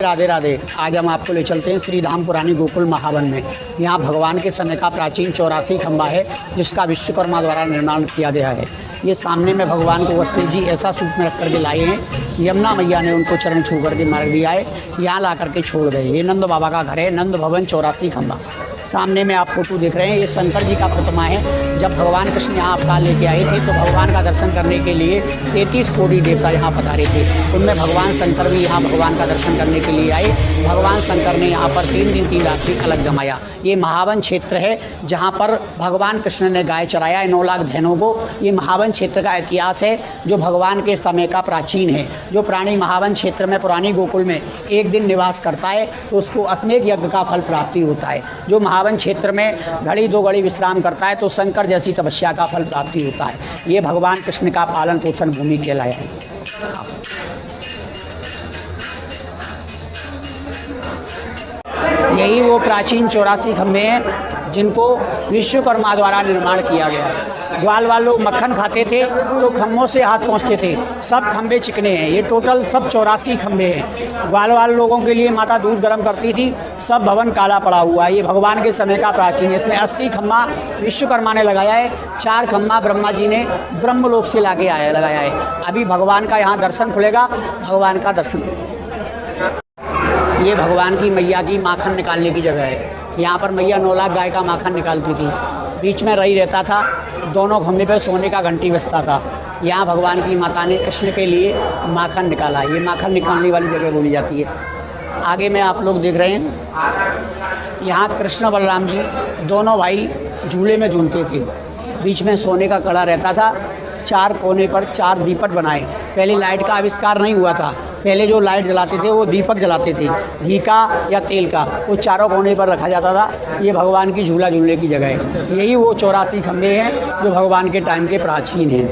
राधे राधे। आज हम आपको ले चलते हैं श्री धाम पुरानी गोकुल महावन में। यहाँ भगवान के समय का प्राचीन 84 खंबा है जिसका विश्वकर्मा द्वारा निर्माण किया गया है। ये सामने में भगवान को वसुदेव जी ऐसा सूप में रख करके लाए हैं, यमुना मैया ने उनको चरण छू करके मार दिया है, यहाँ ला करके छोड़ गए। ये नंद बाबा का घर है, नंद भवन 84 खंबा। सामने में आप फोटो देख रहे हैं, ये शंकर जी का प्रतिमा है। जब भगवान कृष्ण यहाँ अवतार लेके आए थे तो भगवान का दर्शन करने के लिए 33 कोटि देवता यहाँ पधारे थे। उनमें भगवान शंकर भी यहाँ भगवान का दर्शन करने के लिए आए। भगवान शंकर ने यहाँ पर 3 दिन 3 रात्रि अलग जमाया। ये महावन क्षेत्र है जहाँ पर भगवान कृष्ण ने गाय चराया है 9 लाख धैनों को। ये महावन क्षेत्र का इतिहास है जो भगवान के समय का प्राचीन है। जो प्राणी महावन क्षेत्र में पुरानी गोकुल में एक दिन निवास करता है तो उसको अश्वमेध यज्ञ का फल प्राप्ति होता है। जो महावन क्षेत्र में घड़ी 2 घड़ी विश्राम करता है तो शंकर जैसी तपस्या का फल प्राप्ति होता है। ये भगवान कृष्ण का पालन पोषण भूमि कहलाया है। यही वो प्राचीन 84 खंभे हैं जिनको विश्वकर्मा द्वारा निर्माण किया गया है। ग्वाल वाले लोग मक्खन खाते थे तो खम्भों से हाथ पहुँचते थे। सब खंभे चिकने हैं। ये टोटल सब 84 खंभे हैं। ग्वाल वाले लोगों के लिए माता दूध गर्म करती थी। सब भवन काला पड़ा हुआ है। ये भगवान के समय का प्राचीन है। इसमें 80 खम्भा विश्वकर्मा ने लगाया है, 4 खम्भा ब्रह्मा जी ने ब्रह्मलोक से लाके लगाया है। अभी भगवान का यहाँ दर्शन खुलेगा, भगवान का दर्शन। ये भगवान की मैया की माखन निकालने की जगह है। यहाँ पर मैया 9 लाख गाय का माखन निकालती थी। बीच में रही रहता था, दोनों खंभे पे सोने का घंटी बजता था। यहाँ भगवान की माता ने कृष्ण के लिए माखन निकाला। ये माखन निकालने वाली जगह बोली जाती है। आगे में आप लोग देख रहे हैं, यहाँ कृष्ण बलराम जी दोनों भाई झूले में झूलते थे। बीच में सोने का कड़ा रहता था। 4 कोने पर 4 दीपक बनाए। पहले लाइट का आविष्कार नहीं हुआ था। पहले जो लाइट जलाते थे वो दीपक जलाते थे, घी का या तेल का। वो चारों कोने पर रखा जाता था। ये भगवान की झूला झूलने की जगह है। यही वो 84 खंभे हैं जो भगवान के टाइम के प्राचीन हैं।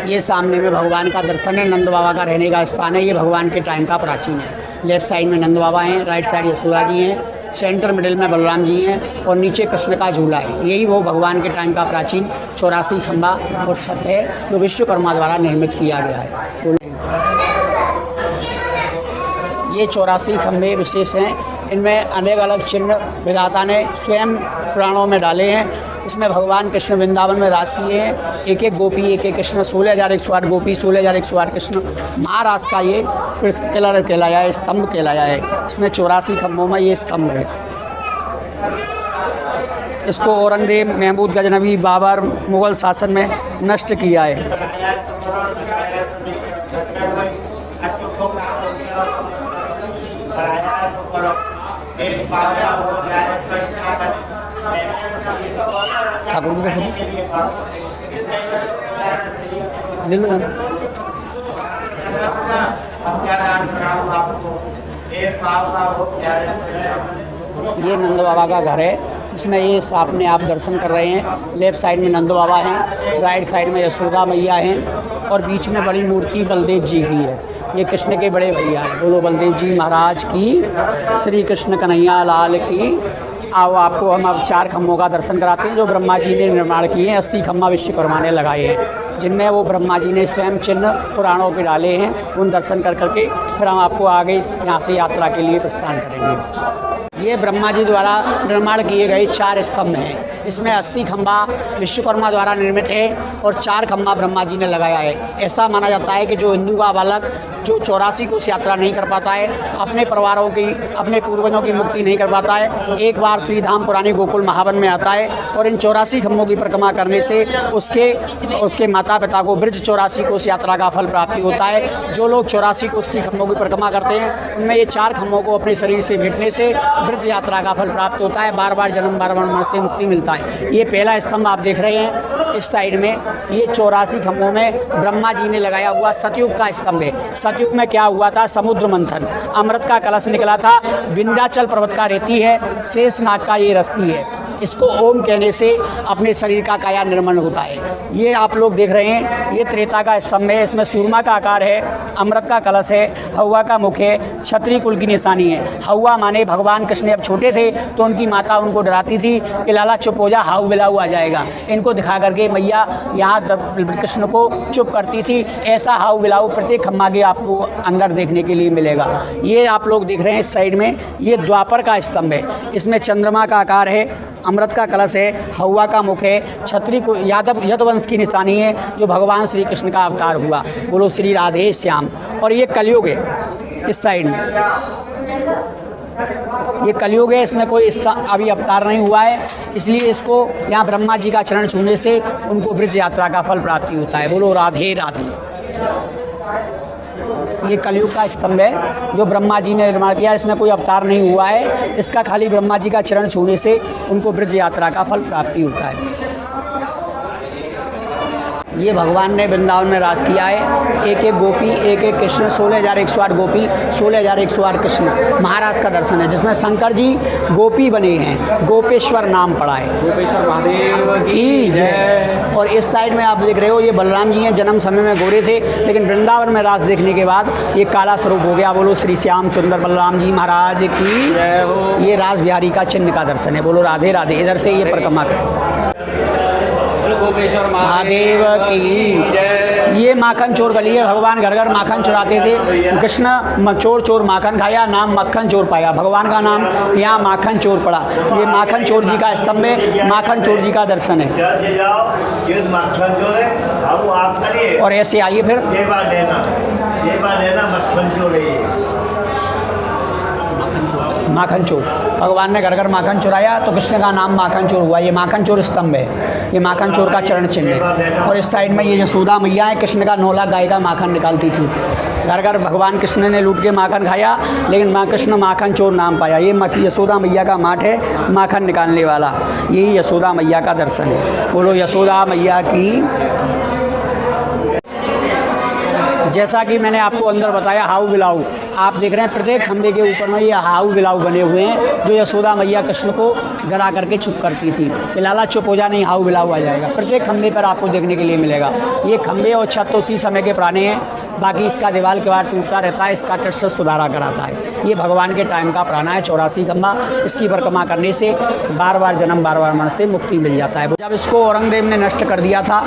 ये सामने में भगवान का दर्शन है। नंद बाबा का रहने का स्थान है। ये भगवान के टाइम का प्राचीन है। लेफ्ट साइड में नंद बाबा हैं, राइट साइड यशोदा जी हैं, सेंटर मिडिल में बलराम जी हैं और नीचे कृष्ण का झूला है। यही वो भगवान के टाइम का प्राचीन 84 खंभा और छत है जो विश्वकर्मा द्वारा निर्मित किया गया है। ये 84 खंभे विशेष हैं। इनमें अनेक अलग चिन्ह विधाता ने स्वयं पुराणों में डाले हैं। इसमें भगवान कृष्ण वृंदावन में रास किए हैं। एक एक गोपी, एक एक कृष्ण, 16,108 गोपी, 16,108 कृष्ण। महाराष्ट्र का ये पिलर कहलाया है, स्तंभ कहलाया है। इसमें 84 खंभों में ये स्तंभ है। इसको औरंगजेब, महमूद गजनवी, बाबर मुग़ल शासन में नष्ट किया है। ये नंद बाबा का घर है। इसमें ये आपने आप दर्शन कर रहे हैं। लेफ्ट साइड में नंद बाबा हैं, राइट साइड में यशोदा मैया हैं और बीच में बड़ी मूर्ति बलदेव जी की है। ये कृष्ण के बड़े भैया हैं। बोलो बलदेव जी महाराज की, श्री कृष्ण कन्हैया लाल की। आओ आपको हम अब 4 खम्भों का दर्शन कराते हैं जो ब्रह्मा जी ने निर्माण किए हैं। 80 खम्भा विश्वकर्मा ने लगाए हैं जिनमें वो ब्रह्मा जी ने स्वयं चिन्ह पुराणों के डाले हैं। उन दर्शन कर करके फिर हम आपको आगे यहाँ से यात्रा के लिए प्रस्थान करेंगे। ये ब्रह्मा जी द्वारा निर्माण किए गए 4 स्तंभ हैं। इसमें 80 खंभा विश्वकर्मा द्वारा निर्मित है और 4 खंभा ब्रह्मा जी ने लगाया है। ऐसा माना जाता है कि जो हिंदू का बालक जो 84 कोस यात्रा नहीं कर पाता है, अपने परिवारों की, अपने पूर्वजों की मुक्ति नहीं कर पाता है, एक बार श्री धाम पुरानी गोकुल महावन में आता है और इन 84 खंभों की परिक्रमा करने से उसके माता पिता को ब्रज 84 कोस यात्रा का फल प्राप्ति होता है। जो लोग 84 कोस की खंभों की परिक्रमा करते हैं उनमें ये 4 खंभों को अपने शरीर से भेटने से ब्रज यात्रा का फल प्राप्त होता है। बार बार जन्म बार मरण से मुक्ति मिलता है। ये पहला स्तंभ आप देख रहे हैं इस साइड में। ये 84 खंभों में ब्रह्मा जी ने लगाया हुआ सतयुग का स्तंभ है। सतयुग में क्या हुआ था? समुद्र मंथन, अमृत का कलश निकला था, विंध्याचल पर्वत का रेती है, शेषनाग का ये रस्सी है। इसको ओम कहने से अपने शरीर का काया निर्माण होता है। ये आप लोग देख रहे हैं, ये त्रेता का स्तंभ है, इसमें सूरमा का आकार है, अमृत का कलश है, हवा का मुख है, क्षत्रिय कुल की निशानी है। हवा माने भगवान कृष्ण जब छोटे थे तो उनकी माता उनको डराती थी कि लाला चुप हो जा, हाउ बिलाऊ आ जाएगा। इनको दिखा करके मैया यहाँ कृष्ण को चुप करती थी। ऐसा हाउ बिलाऊ प्रत्येक खम्मा के आपको अंदर देखने के लिए मिलेगा। ये आप लोग देख रहे हैं इस साइड में, ये द्वापर का स्तंभ है, इसमें चंद्रमा का आकार है, अमृत का कलश है, हवा का मुख है, क्षत्रिय को यादव यदुवंश की निशानी है, जो भगवान श्री कृष्ण का अवतार हुआ। बोलो श्री राधे श्याम। और ये कलयुग है इस साइड में, ये कलयुग है, इसमें कोई अभी अवतार नहीं हुआ है, इसलिए इसको यहाँ ब्रह्मा जी का चरण छूने से उनको ब्रज यात्रा का फल प्राप्ति होता है। बोलो राधे राधे। ये कलयुग का स्तंभ है जो ब्रह्मा जी ने निर्माण किया, इसमें कोई अवतार नहीं हुआ है, इसका खाली ब्रह्मा जी का चरण छूने से उनको ब्रज यात्रा का फल प्राप्ति होता है। ये भगवान ने वृंदावन में राज किया है। एक एक गोपी, एक एक कृष्ण, 16,108 गोपी, 16,108 कृष्ण। महाराज का दर्शन है जिसमें शंकर जी गोपी बने हैं, गोपेश्वर नाम पड़ा है। गोपेश्वर महादेव की जय। और इस साइड में आप देख रहे हो, ये बलराम जी हैं, जन्म समय में गोरे थे, लेकिन वृंदावन में रास देखने के बाद ये काला स्वरूप हो गया। बोलो श्री श्याम सुंदर बलराम जी महाराज की जय हो। ये रास बिहारी का चिन्ह का दर्शन है। बोलो राधे राधे। इधर से ये परिक्रमा करें। गोपेश्वर महादेव की जय। ये माखन चोर गली है, भगवान घर घर माखन चुराते थे। कृष्ण चोर चोर माखन खाया, नाम मक्खन चोर पाया, भगवान का नाम यहाँ माखन चोर पड़ा। ये माखन चोर जी का स्तंभ है, माखन चोर जी का दर्शन है। और ऐसे आइए फिर माखन चोर, भगवान ने घर घर माखन चुराया तो कृष्ण का नाम माखन चोर हुआ। ये माखन चोर स्तंभ है, ये माखन चोर का चरण चिन्ह है। और इस साइड में ये यशोदा मैया है, कृष्ण का 9 लाख गाय का माखन निकालती थी। घर घर भगवान कृष्ण ने लूट के माखन खाया, लेकिन माँ कृष्ण माखन चोर नाम पाया। ये यशोदा मैया का माठ है, माखन निकालने वाला। यही यशोदा मैया का दर्शन है। बोलो यशोदा मैया की। जैसा कि मैंने आपको अंदर बताया हाउ बिलाऊ, आप देख रहे हैं प्रत्येक खंभे के ऊपर में ये हाउ बिलाऊ बने हुए हैं, जो यशोदा मैया कृष्ण को डरा करके चुप करती थी कि लाला चुप हो जा, नहीं हाउ बिलाऊ आ जाएगा। प्रत्येक खंभे पर आपको देखने के लिए मिलेगा। ये खंभे और छत तो उसी समय के पुराने हैं, बाकी इसका दीवार के बाद टूटता रहता है, इसका कृष्ण सुधारा कराता है। ये भगवान के टाइम का पुराना है, 84 खंभा। इसकी परिक्रमा करने से बार बार जन्म बार बार मरण से मुक्ति मिल जाता है। जब इसको औरंगजेब ने नष्ट कर दिया था,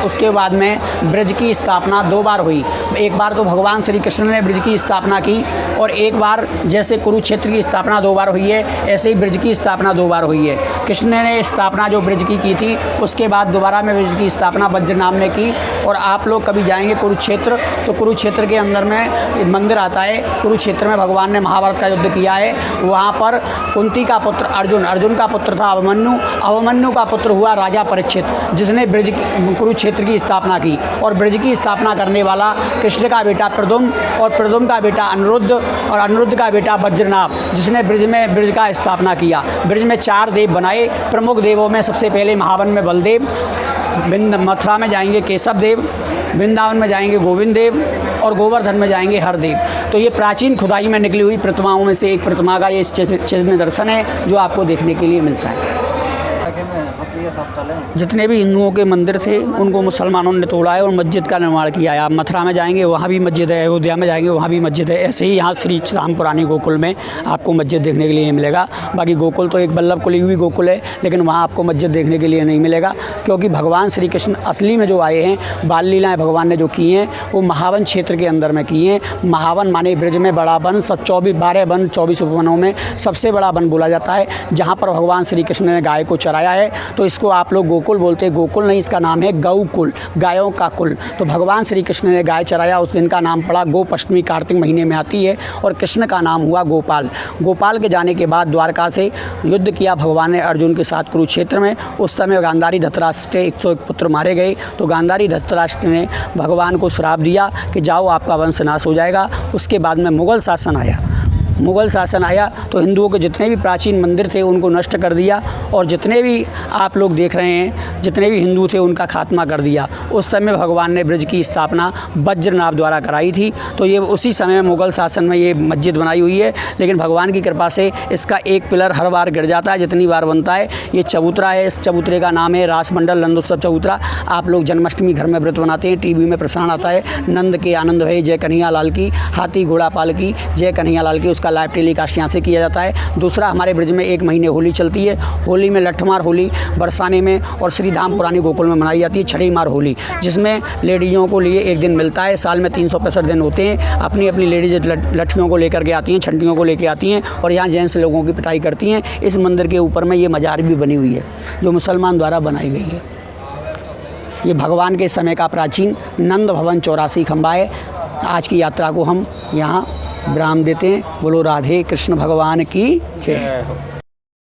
उसके बाद में ब्रज की स्थापना 2 बार हुई। एक बार तो भगवान श्री कृष्ण ने ब्रज की स्थापना की, और एक बार जैसे कुरुक्षेत्र की स्थापना 2 बार हुई है, ऐसे ही ब्रज की स्थापना 2 बार हुई है। कृष्ण ने स्थापना जो ब्रज की थी, उसके बाद दोबारा में ब्रज की स्थापना वज्रनाम ने की। और आप लोग कभी जाएंगे कुरुक्षेत्र, तो कुरुक्षेत्र के अंदर में मंदिर आता है। कुरुक्षेत्र में भगवान ने महाभारत का युद्ध किया है। वहाँ पर कुंती का पुत्र अर्जुन, अर्जुन का पुत्र था अभिमन्यु, अभिमन्यु का पुत्र हुआ राजा परीक्षित, जिसने कुरुक्षेत्र की स्थापना की। और ब्रज की स्थापना करने वाला कृष्ण का बेटा प्रद्युम्न, और प्रद्युम्न का बेटा अनिरुद्ध, और अनिरुद्ध का बेटा वज्रनाभ, जिसने ब्रज का स्थापना किया। ब्रज में 4 देव बनाए। प्रमुख देवों में सबसे पहले महावन में बलदेव, मथुरा में जाएंगे केशव देव, वृंदावन में जाएंगे गोविंद देव, और गोवर्धन में जाएंगे हरदेव। तो ये प्राचीन खुदाई में निकली हुई प्रतिमाओं में से एक प्रतिमा का ये चिन्ह दर्शन है, जो आपको देखने के लिए मिलता है। जितने भी हिंदुओं के मंदिर थे उनको मुसलमानों ने तोड़ा है और मस्जिद का निर्माण किया है। आप मथुरा में जाएंगे वहाँ भी मस्जिद है, अयोध्या में जाएंगे वहाँ भी मस्जिद है। ऐसे ही यहाँ श्री राम पुरानी गोकुल में आपको मस्जिद देखने के लिए मिलेगा। बाकी गोकुल तो एक वल्लभ कुली हुई गोकुल है, लेकिन वहाँ आपको मस्जिद देखने के लिए नहीं मिलेगा, क्योंकि भगवान श्री कृष्ण असली में जो आए हैं, बाल लीलाएँ भगवान ने जो की हैं, वो महावन क्षेत्र के अंदर में की हैं। महावन माने ब्रज में बड़ा वन, 12 वन, 24 उपवनों में सबसे बड़ा वन बोला जाता है, जहाँ पर भगवान श्री कृष्ण ने गाय को चराया है। तो इसको आप लोग गोकुल बोलते हैं, गोकुल नहीं, इसका नाम है गौकुल, गायों का कुल। तो भगवान श्री कृष्ण ने गाय चराया, उस दिन का नाम पड़ा गोपष्टमी, कार्तिक महीने में आती है, और कृष्ण का नाम हुआ गोपाल। गोपाल के जाने के बाद द्वारका से युद्ध किया भगवान ने अर्जुन के साथ कुरुक्षेत्र में। उस समय गांधारी धृतराष्ट्र के 101 पुत्र मारे गए। तो गांधारी धृतराष्ट्र ने भगवान को श्राप दिया कि जाओ आपका वंश नाश हो जाएगा। उसके बाद में मुगल शासन आया। मुग़ल शासन आया तो हिंदुओं के जितने भी प्राचीन मंदिर थे उनको नष्ट कर दिया, और जितने भी आप लोग देख रहे हैं जितने भी हिंदू थे उनका खात्मा कर दिया। उस समय भगवान ने ब्रज की स्थापना वज्रनाभ द्वारा कराई थी। तो ये उसी समय मुग़ल शासन में ये मस्जिद बनाई हुई है, लेकिन भगवान की कृपा से इसका एक पिलर हर बार गिर जाता है जितनी बार बनता है। ये चबूतरा है, इस चबूतरे का नाम है रासमंडल नंदोत्सव चबूतरा। आप लोग जन्माष्टमी घर में व्रत बनाते हैं, टीवी में प्रसारण आता है, नंद के आनंद भये जय कन्हैया लाल की, हाथी घोड़ा पाल की जय कन्हैया लाल की, उसका लाइव टेलीकास्ट यहाँ से किया जाता है। दूसरा, हमारे ब्रज में 1 महीने होली चलती है। होली में लठमार होली बरसाने में और श्री धाम पुरानी गोकुल में मनाई जाती है छड़ी मार होली, जिसमें लेडीज़ों को लिए एक दिन मिलता है। साल में 365 दिन होते हैं। अपनी अपनी लेडीज लठियों को लेकर के आती हैं, छंटियों को लेकर आती हैं और यहाँ जेंट्स लोगों की पिटाई करती हैं। इस मंदिर के ऊपर में ये मजार भी बनी हुई है जो मुसलमान द्वारा बनाई गई है। ये भगवान के समय का प्राचीन नंद भवन 84 खंबा है। आज की यात्रा को हम यहाँ विराम देते हैं। बोलो राधे कृष्ण भगवान की जय।